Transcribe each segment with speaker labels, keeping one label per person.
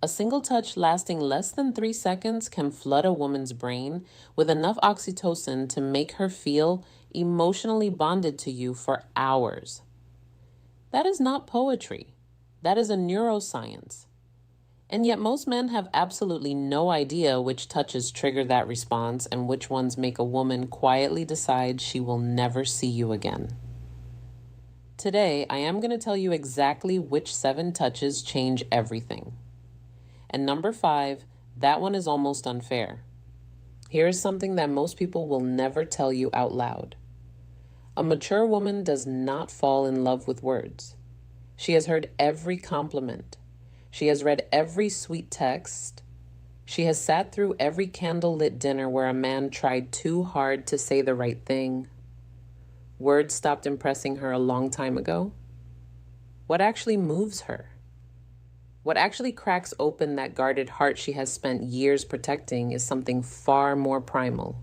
Speaker 1: A single touch lasting less than 3 seconds can flood a woman's brain with enough oxytocin to make her feel emotionally bonded to you for hours. That is not poetry. That is a neuroscience. And yet most men have absolutely no idea which touches trigger that response and which ones make a woman quietly decide she will never see you again. Today, I am going to tell you exactly which 7 touches change everything. And number 5, that one is almost unfair. Here is something that most people will never tell you out loud. A mature woman does not fall in love with words. She has heard every compliment. She has read every sweet text. She has sat through every candlelit dinner where a man tried too hard to say the right thing. Words stopped impressing her a long time ago. What actually moves her? What actually cracks open that guarded heart she has spent years protecting is something far more primal.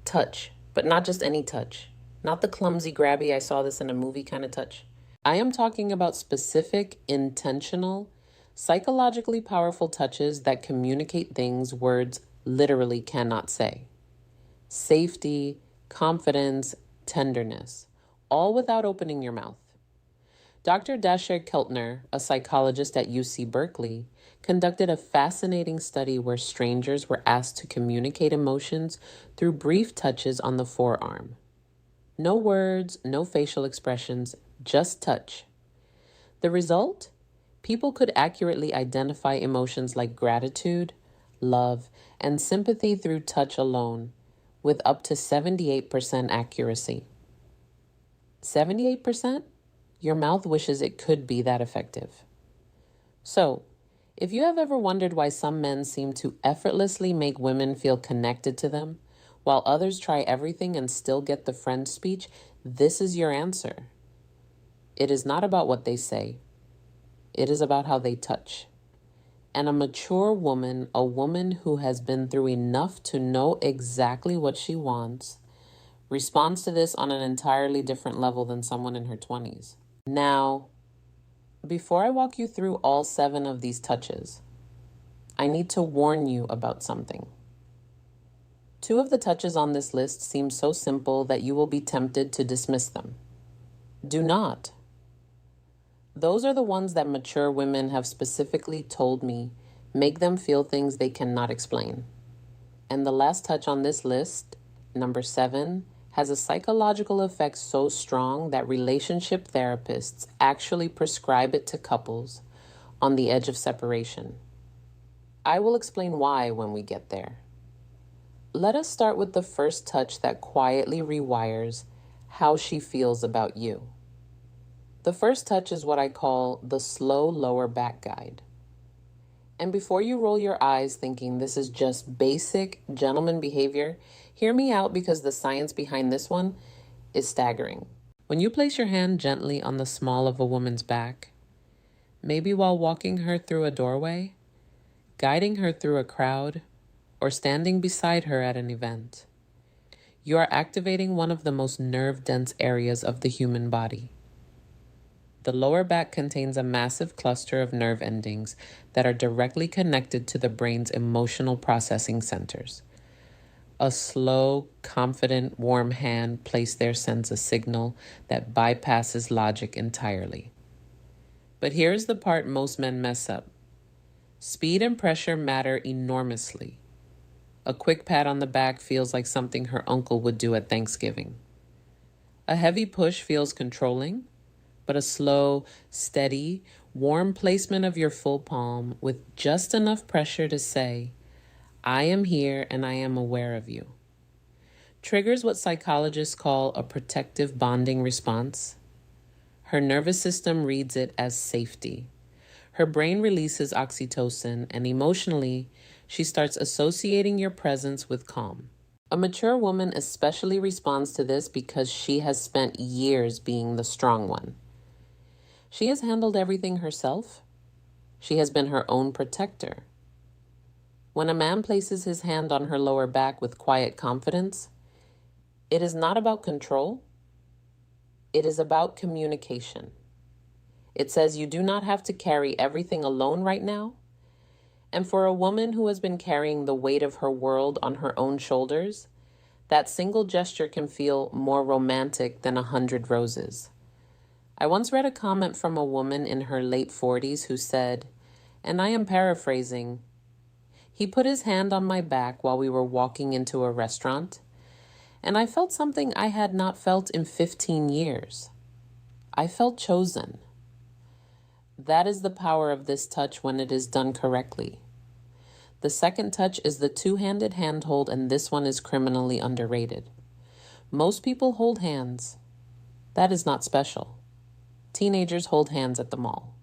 Speaker 1: Touch, but not just any touch. Not the clumsy, grabby, I saw this in a movie kind of touch. I am talking about specific, intentional, psychologically powerful touches that communicate things words literally cannot say. Safety, confidence, tenderness, all without opening your mouth. Dr. Dasher Keltner, a psychologist at UC Berkeley, conducted a fascinating study where strangers were asked to communicate emotions through brief touches on the forearm. No words, no facial expressions, just touch. The result? People could accurately identify emotions like gratitude, love, and sympathy through touch alone, with up to 78% accuracy. 78%? Your mouth wishes it could be that effective. So, if you have ever wondered why some men seem to effortlessly make women feel connected to them, while others try everything and still get the friend speech, this is your answer. It is not about what they say. It is about how they touch. And a mature woman, a woman who has been through enough to know exactly what she wants, responds to this on an entirely different level than someone in her 20s. Now, before I walk you through all 7 of these touches, I need to warn you about something. 2 of the touches on this list seem so simple that you will be tempted to dismiss them. Do not. Those are the ones that mature women have specifically told me make them feel things they cannot explain. And the last touch on this list, number 7, has a psychological effect so strong that relationship therapists actually prescribe it to couples on the edge of separation. I will explain why when we get there. Let us start with the first touch that quietly rewires how she feels about you. The first touch is what I call the slow lower back guide. And before you roll your eyes thinking this is just basic gentleman behavior, hear me out because the science behind this one is staggering. When you place your hand gently on the small of a woman's back, maybe while walking her through a doorway, guiding her through a crowd, or standing beside her at an event, you are activating one of the most nerve-dense areas of the human body. The lower back contains a massive cluster of nerve endings that are directly connected to the brain's emotional processing centers. A slow, confident, warm hand placed there sends a signal that bypasses logic entirely. But here's the part most men mess up. Speed and pressure matter enormously. A quick pat on the back feels like something her uncle would do at Thanksgiving. A heavy push feels controlling, but a slow, steady, warm placement of your full palm with just enough pressure to say, I am here and I am aware of you, triggers what psychologists call a protective bonding response. Her nervous system reads it as safety. Her brain releases oxytocin, and emotionally, she starts associating your presence with calm. A mature woman especially responds to this because she has spent years being the strong one. She has handled everything herself. She has been her own protector. When a man places his hand on her lower back with quiet confidence, it is not about control. It is about communication. It says you do not have to carry everything alone right now. And for a woman who has been carrying the weight of her world on her own shoulders, that single gesture can feel more romantic than 100 roses. I once read a comment from a woman in her late 40s who said, and I am paraphrasing, "He put his hand on my back while we were walking into a restaurant, and I felt something I had not felt in 15 years. I felt chosen." That is the power of this touch when it is done correctly. The second touch is the two-handed handhold, and this one is criminally underrated. Most people hold hands. That is not special. Teenagers hold hands at the mall.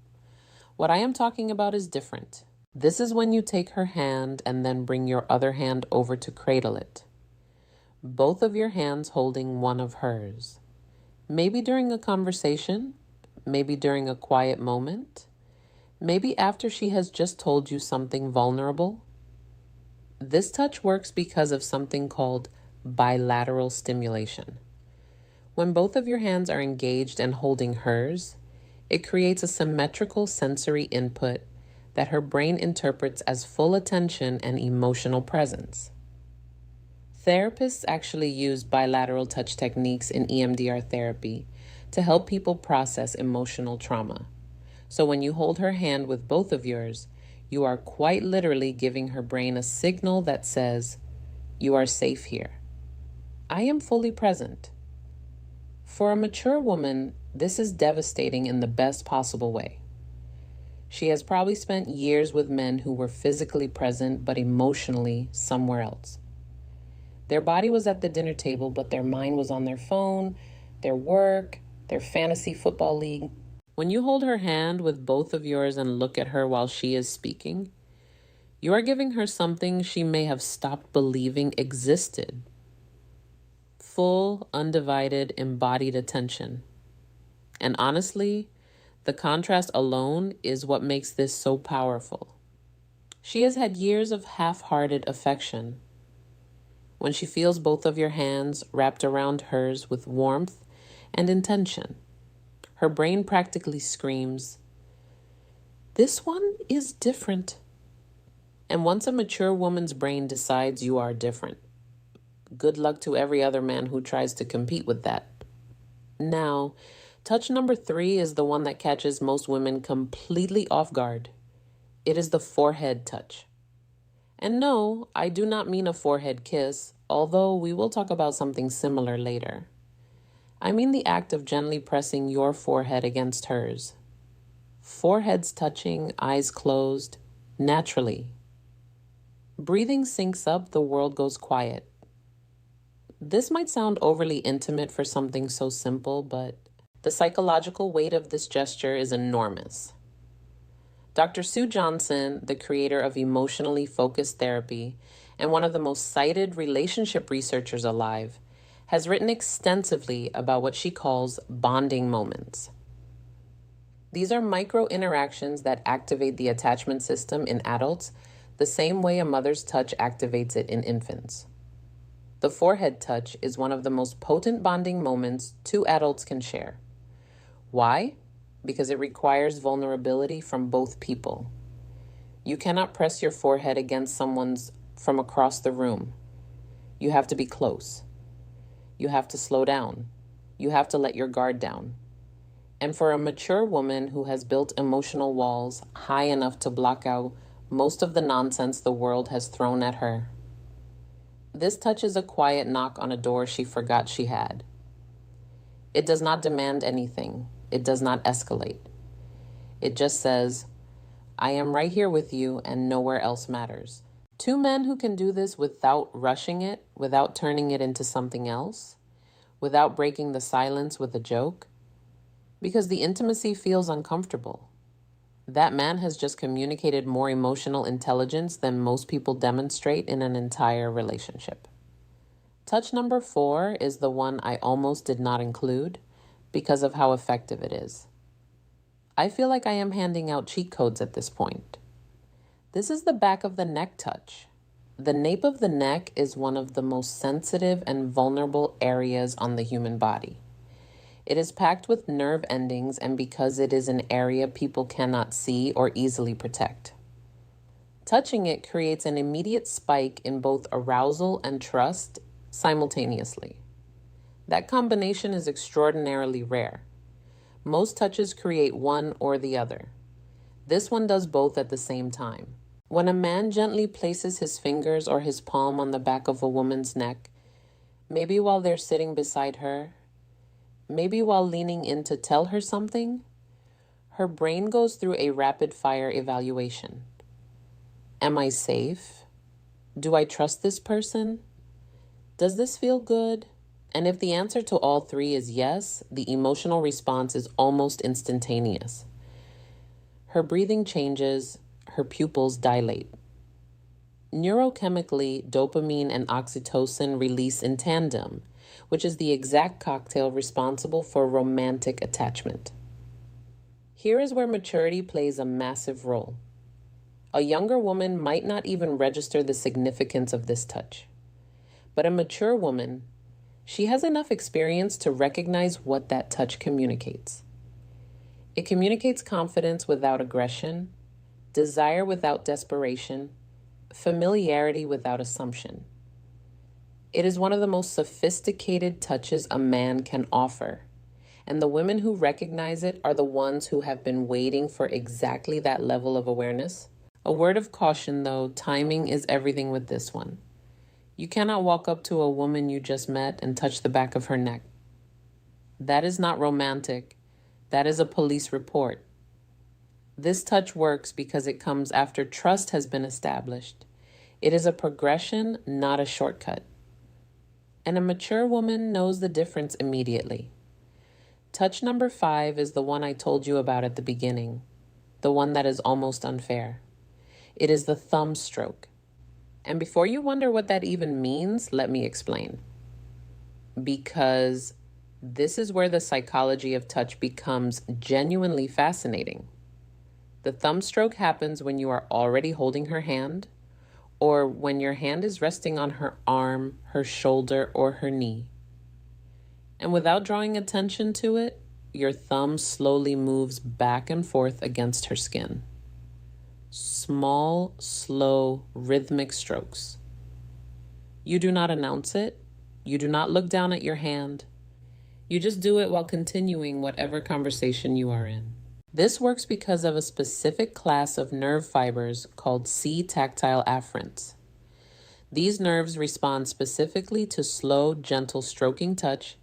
Speaker 1: What I am talking about is different. This is when you take her hand and then bring your other hand over to cradle it. Both of your hands holding one of hers. Maybe during a conversation, maybe during a quiet moment, maybe after she has just told you something vulnerable. This touch works because of something called bilateral stimulation. When both of your hands are engaged and holding hers, it creates a symmetrical sensory input that her brain interprets as full attention and emotional presence. Therapists actually use bilateral touch techniques in EMDR therapy to help people process emotional trauma. So when you hold her hand with both of yours, you are quite literally giving her brain a signal that says, "You are safe here. I am fully present." For a mature woman, this is devastating in the best possible way. She has probably spent years with men who were physically present but emotionally somewhere else. Their body was at the dinner table, but their mind was on their phone, their work, their fantasy football league. When you hold her hand with both of yours and look at her while she is speaking, you are giving her something she may have stopped believing existed. Full, undivided, embodied attention. And honestly, the contrast alone is what makes this so powerful. She has had years of half-hearted affection. When she feels both of your hands wrapped around hers with warmth and intention, her brain practically screams, "This one is different." And once a mature woman's brain decides you are different, good luck to every other man who tries to compete with that. Now, touch number 3 is the one that catches most women completely off guard. It is the forehead touch. And no, I do not mean a forehead kiss, although we will talk about something similar later. I mean the act of gently pressing your forehead against hers. Foreheads touching, eyes closed, naturally. Breathing syncs up, the world goes quiet. This might sound overly intimate for something so simple, but the psychological weight of this gesture is enormous. Dr. Sue Johnson, the creator of emotionally focused therapy and one of the most cited relationship researchers alive, has written extensively about what she calls bonding moments. These are micro interactions that activate the attachment system in adults the same way a mother's touch activates it in infants. The forehead touch is one of the most potent bonding moments two adults can share. Why? Because it requires vulnerability from both people. You cannot press your forehead against someone's from across the room. You have to be close. You have to slow down. You have to let your guard down. And for a mature woman who has built emotional walls high enough to block out most of the nonsense the world has thrown at her, this touch is a quiet knock on a door she forgot she had. It does not demand anything. It does not escalate. It just says, "I am right here with you and nowhere else matters." Two men who can do this without rushing it, without turning it into something else, without breaking the silence with a joke, because the intimacy feels uncomfortable. That man has just communicated more emotional intelligence than most people demonstrate in an entire relationship. Touch number 4 is the one I almost did not include because of how effective it is. I feel like I am handing out cheat codes at this point. This is the back of the neck touch. The nape of the neck is one of the most sensitive and vulnerable areas on the human body. It is packed with nerve endings, and because it is an area people cannot see or easily protect. Touching it creates an immediate spike in both arousal and trust simultaneously. That combination is extraordinarily rare. Most touches create one or the other. This one does both at the same time. When a man gently places his fingers or his palm on the back of a woman's neck, maybe while they're sitting beside her, maybe while leaning in to tell her something, her brain goes through a rapid-fire evaluation. Am I safe? Do I trust this person? Does this feel good? And if the answer to all three is yes, the emotional response is almost instantaneous. Her breathing changes, her pupils dilate. Neurochemically, dopamine and oxytocin release in tandem, which is the exact cocktail responsible for romantic attachment. Here is where maturity plays a massive role. A younger woman might not even register the significance of this touch. But a mature woman, she has enough experience to recognize what that touch communicates. It communicates confidence without aggression, desire without desperation, familiarity without assumption. It is one of the most sophisticated touches a man can offer, and the women who recognize it are the ones who have been waiting for exactly that level of awareness. A word of caution, though, timing is everything with this one. You cannot walk up to a woman you just met and touch the back of her neck. That is not romantic. That is a police report. This touch works because it comes after trust has been established. It is a progression, not a shortcut. And a mature woman knows the difference immediately. Touch number 5 is the one I told you about at the beginning, the one that is almost unfair. It is the thumb stroke. And before you wonder what that even means, let me explain. Because this is where the psychology of touch becomes genuinely fascinating. The thumb stroke happens when you are already holding her hand, or when your hand is resting on her arm, her shoulder, or her knee. And without drawing attention to it, your thumb slowly moves back and forth against her skin. Small, slow, rhythmic strokes. You do not announce it. You do not look down at your hand. You just do it while continuing whatever conversation you are in. This works because of a specific class of nerve fibers called C-tactile afferents. These nerves respond specifically to slow, gentle stroking touch,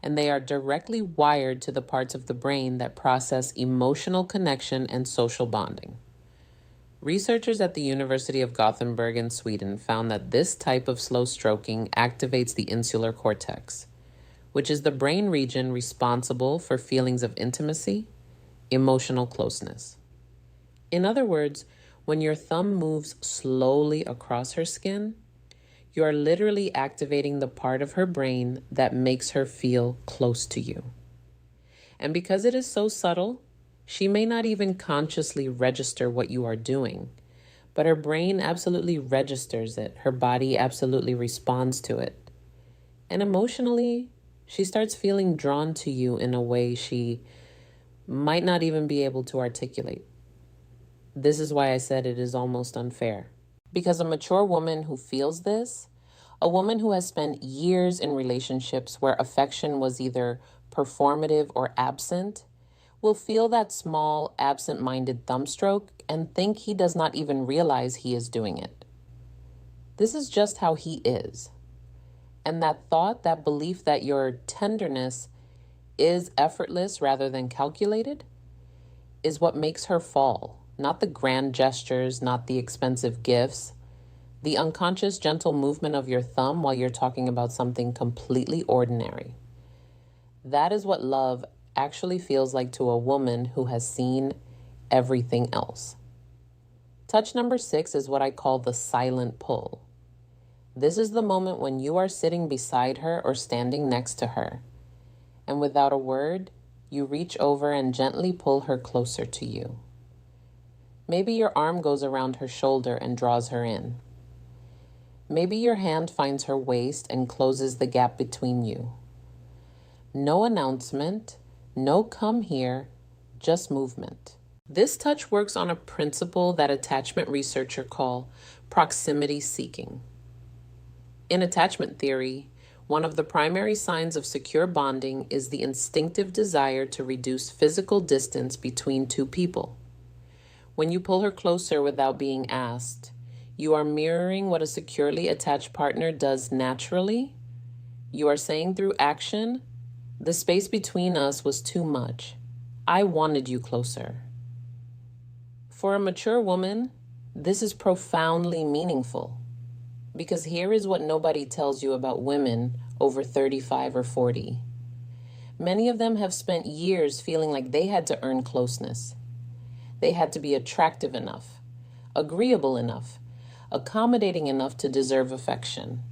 Speaker 1: and they are directly wired to the parts of the brain that process emotional connection and social bonding. Researchers at the University of Gothenburg in Sweden found that this type of slow stroking activates the insular cortex, which is the brain region responsible for feelings of intimacy, emotional closeness. In other words, when your thumb moves slowly across her skin, you are literally activating the part of her brain that makes her feel close to you. And because it is so subtle, she may not even consciously register what you are doing, but her brain absolutely registers it. Her body absolutely responds to it. And emotionally, she starts feeling drawn to you in a way she might not even be able to articulate. This is why I said it is almost unfair. Because a mature woman who feels this, a woman who has spent years in relationships where affection was either performative or absent, will feel that small, absent-minded thumb stroke and think he does not even realize he is doing it. This is just how he is. And that thought, that belief that your tenderness is effortless rather than calculated, is what makes her fall. Not the grand gestures, not the expensive gifts. The unconscious, gentle movement of your thumb while you're talking about something completely ordinary. That is what love actually feels like to a woman who has seen everything else. Touch number 6 is what I call the silent pull. This is the moment when you are sitting beside her or standing next to her, and without a word, you reach over and gently pull her closer to you. Maybe your arm goes around her shoulder and draws her in. Maybe your hand finds her waist and closes the gap between you. No announcement, no come here, just movement. This touch works on a principle that attachment researchers call proximity seeking. In attachment theory, one of the primary signs of secure bonding is the instinctive desire to reduce physical distance between two people. When you pull her closer without being asked, you are mirroring what a securely attached partner does naturally. You are saying through action, the space between us was too much. I wanted you closer. For a mature woman, this is profoundly meaningful, because here is what nobody tells you about women over 35 or 40. Many of them have spent years feeling like they had to earn closeness. They had to be attractive enough, agreeable enough, accommodating enough to deserve affection.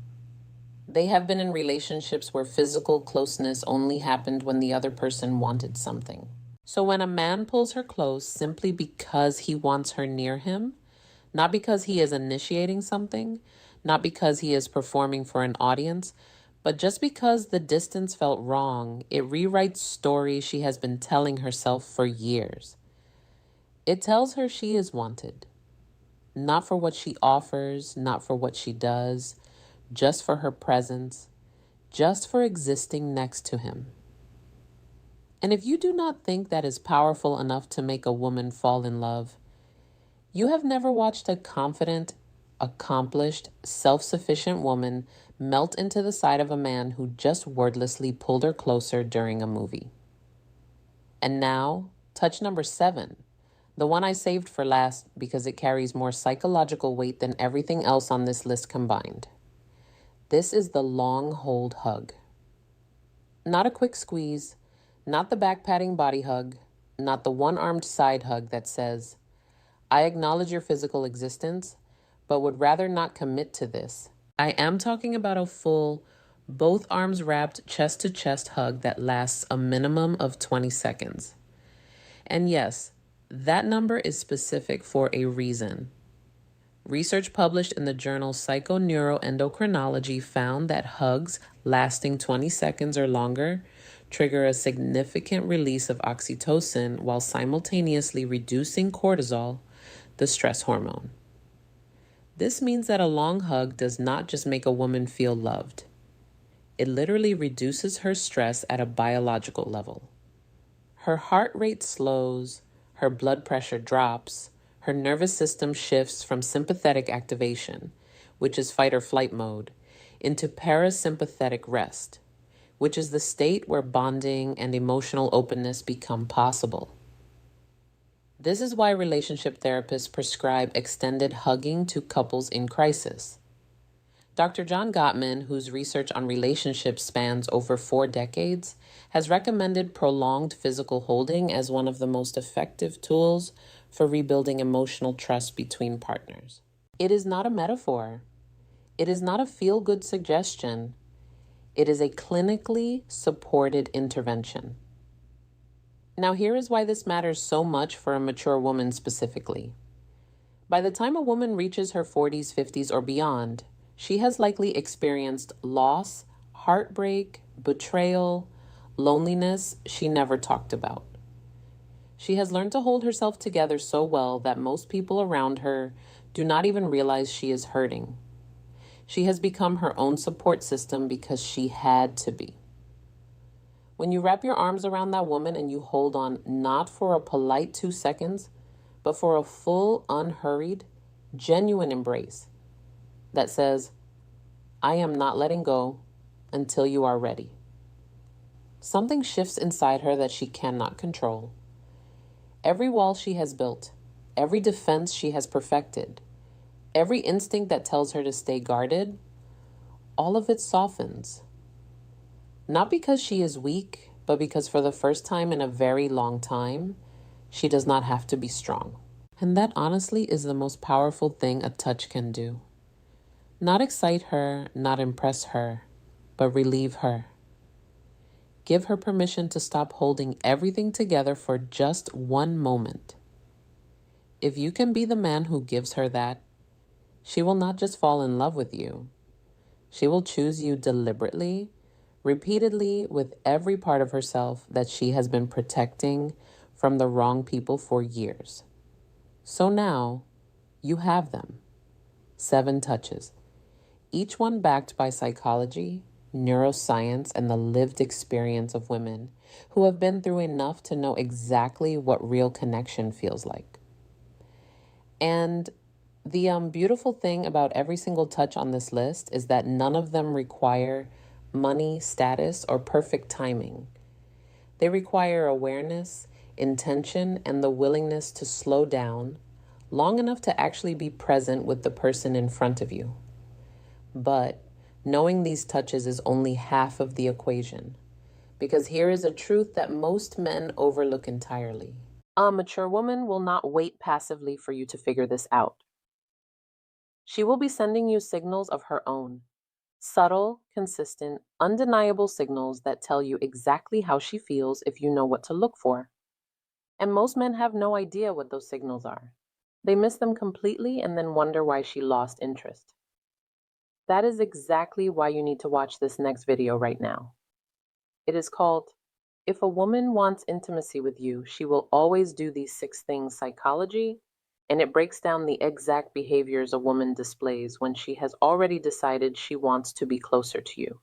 Speaker 1: They have been in relationships where physical closeness only happened when the other person wanted something. So when a man pulls her close simply because he wants her near him, not because he is initiating something, not because he is performing for an audience, but just because the distance felt wrong, it rewrites stories she has been telling herself for years. It tells her she is wanted, not for what she offers, not for what she does, just for her presence, just for existing next to him. And if you do not think that is powerful enough to make a woman fall in love, you have never watched a confident, accomplished, self-sufficient woman melt into the side of a man who just wordlessly pulled her closer during a movie. And now, touch number 7, the one I saved for last because it carries more psychological weight than everything else on this list combined. This is the long hold hug. Not a quick squeeze, not the back-patting body hug, not the one-armed side hug that says, I acknowledge your physical existence, but would rather not commit to this. I am talking about a full, both arms wrapped chest-to-chest hug that lasts a minimum of 20 seconds. And yes, that number is specific for a reason. Research published in the journal Psychoneuroendocrinology found that hugs lasting 20 seconds or longer trigger a significant release of oxytocin while simultaneously reducing cortisol, the stress hormone. This means that a long hug does not just make a woman feel loved. It literally reduces her stress at a biological level. Her heart rate slows, her blood pressure drops, her nervous system shifts from sympathetic activation, which is fight or flight mode, into parasympathetic rest, which is the state where bonding and emotional openness become possible. This is why relationship therapists prescribe extended hugging to couples in crisis. Dr. John Gottman, whose research on relationships spans over 4 decades, has recommended prolonged physical holding as one of the most effective tools for rebuilding emotional trust between partners. It is not a metaphor. It is not a feel-good suggestion. It is a clinically supported intervention. Now, here is why this matters so much for a mature woman specifically. By the time a woman reaches her 40s, 50s, or beyond, she has likely experienced loss, heartbreak, betrayal, loneliness she never talked about. She has learned to hold herself together so well that most people around her do not even realize she is hurting. She has become her own support system because she had to be. When you wrap your arms around that woman and you hold on not for a polite 2 seconds, but for a full, unhurried, genuine embrace that says, I am not letting go until you are ready. Something shifts inside her that she cannot control. Every wall she has built, every defense she has perfected, every instinct that tells her to stay guarded, all of it softens. Not because she is weak, but because for the first time in a very long time, she does not have to be strong. And that honestly is the most powerful thing a touch can do. Not excite her, not impress her, but relieve her. Give her permission to stop holding everything together for just one moment. If you can be the man who gives her that, she will not just fall in love with you. She will choose you deliberately, repeatedly, with every part of herself that she has been protecting from the wrong people for years. So now you have them. 7 touches, each one backed by psychology, neuroscience, and the lived experience of women who have been through enough to know exactly what real connection feels like. And the beautiful thing about every single touch on this list is that none of them require money, status, or perfect timing. They require awareness, intention, and the willingness to slow down long enough to actually be present with the person in front of you. But knowing these touches is only half of the equation, because here is a truth that most men overlook entirely. A mature woman will not wait passively for you to figure this out. She will be sending you signals of her own. Subtle, consistent, undeniable signals that tell you exactly how she feels if you know what to look for. And most men have no idea what those signals are. They miss them completely and then wonder why she lost interest. That is exactly why you need to watch this next video right now. It is called, If a Woman Wants Intimacy with You, She Will Always Do These 6 Things Psychology, and it breaks down the exact behaviors a woman displays when she has already decided she wants to be closer to you.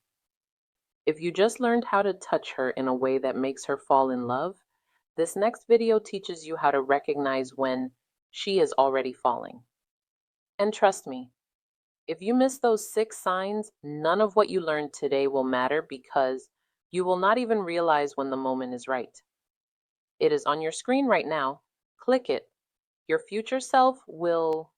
Speaker 1: If you just learned how to touch her in a way that makes her fall in love, this next video teaches you how to recognize when she is already falling. And trust me, if you miss those 6 signs, none of what you learned today will matter because you will not even realize when the moment is right. It is on your screen right now. Click it. Your future self will